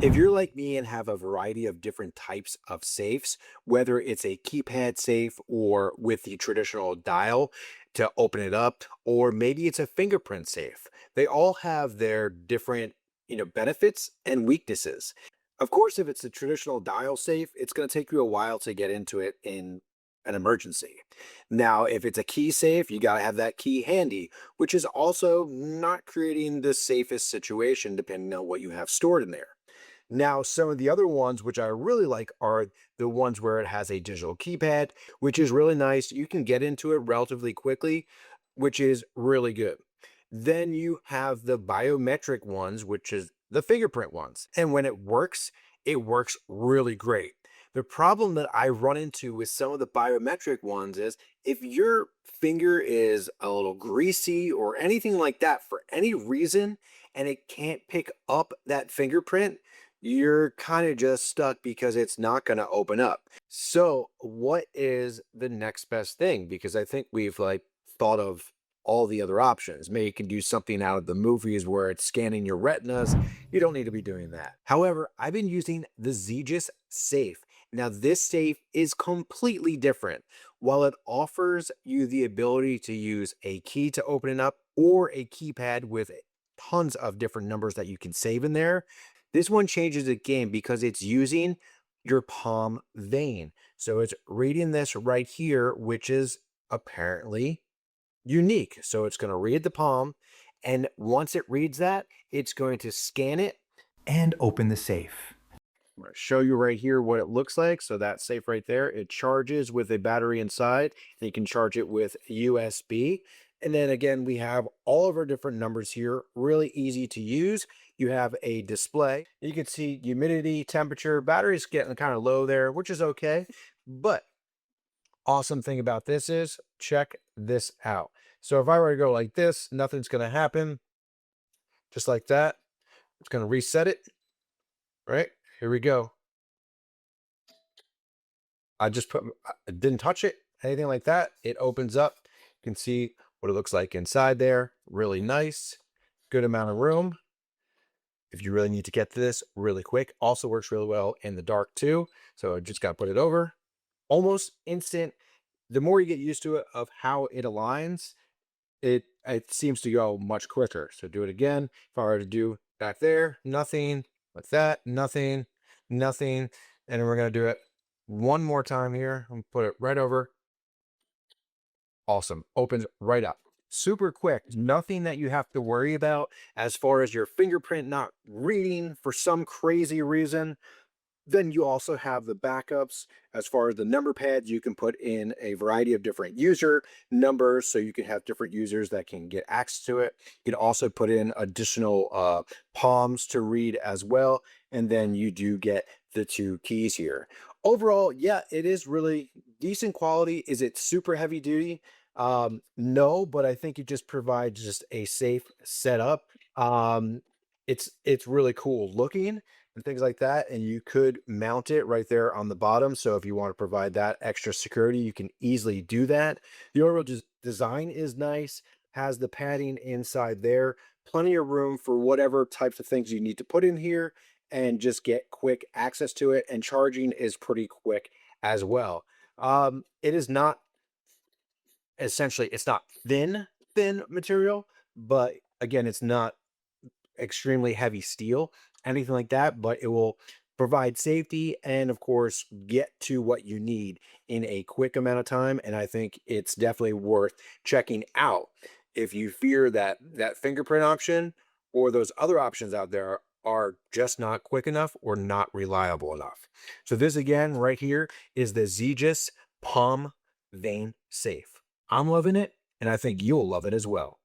If you're like me and have a variety of different types of safes, whether it's a keypad safe or with the traditional dial to open it up, or maybe it's a fingerprint safe, they all have their different, benefits and weaknesses. Of course, if it's a traditional dial safe, it's going to take you a while to get into it in an emergency. Now, if it's a key safe, you got to have that key handy, which is also not creating the safest situation depending on what you have stored in there. Now, some of the other ones which I really like are the ones where it has a digital keypad, which is really nice. You can get into it relatively quickly, which is really good. Then you have the biometric ones, which is the fingerprint ones. And when it works really great. The problem that I run into with some of the biometric ones is if your finger is a little greasy or anything like that for any reason, and it can't pick up that fingerprint, you're kind of just stuck because it's not going to open up. So, what is the next best thing? Because I think we've like thought of all the other options. Maybe you can do something out of the movies where it's scanning your retinas. You don't need to be doing that. However, I've been using the XEGIS Safe. Now, this safe is completely different. While it offers you the ability to use a key to open it up or a keypad with tons of different numbers that you can save in there, this one changes the game because it's using your palm vein. So it's reading this right here, which is apparently unique. So it's going to read the palm. And once it reads that, it's going to scan it and open the safe. I'm going to show you right here what it looks like. So that safe right there, it charges with a battery inside. And you can charge it with USB. And then again, we have all of our different numbers here, really easy to use. You have a display. You can see humidity, temperature, battery's getting kind of low there, which is okay. But awesome thing about this is check this out. So if I were to go like this, nothing's going to happen. Just like that. It's going to reset it. Right? Here we go. I didn't touch it, anything like that. It opens up. You can see what it looks like inside there. Really nice. Good amount of room. If you really need to get to this really quick, also works really well in the dark too. So I just got to put it over. Almost instant. The more you get used to it of how it aligns, it seems to go much quicker. So do it again. If I were to do back there, nothing like that, nothing, nothing. And then we're going to do it one more time here. I'm put it right over. Awesome. Opens right up. Super quick. Nothing that you have to worry about as far as your fingerprint not reading for some crazy reason. Then you also have the backups as far as the number pads. You can put in a variety of different user numbers so you can have different users that can get access to it. You can also put in additional palms to read as well. And then you do get the two keys here. Overall, yeah, it is really decent quality. Is it super heavy duty? No, but I think it just provides just a safe setup. Um, it's really cool looking and things like that. And you could mount it right there on the bottom. So if you want to provide that extra security, you can easily do that. The overall design is nice, has the padding inside there, plenty of room for whatever types of things you need to put in here and just get quick access to it. And charging is pretty quick as well. It is not essentially, it's not thin material, but again, it's not extremely heavy steel, anything like that, but it will provide safety and, of course, get to what you need in a quick amount of time. And I think it's definitely worth checking out if you fear that that fingerprint option or those other options out there are just not quick enough or not reliable enough. So this again right here is the XEGIS Palm Vein Safe. I'm loving it, and I think you'll love it as well.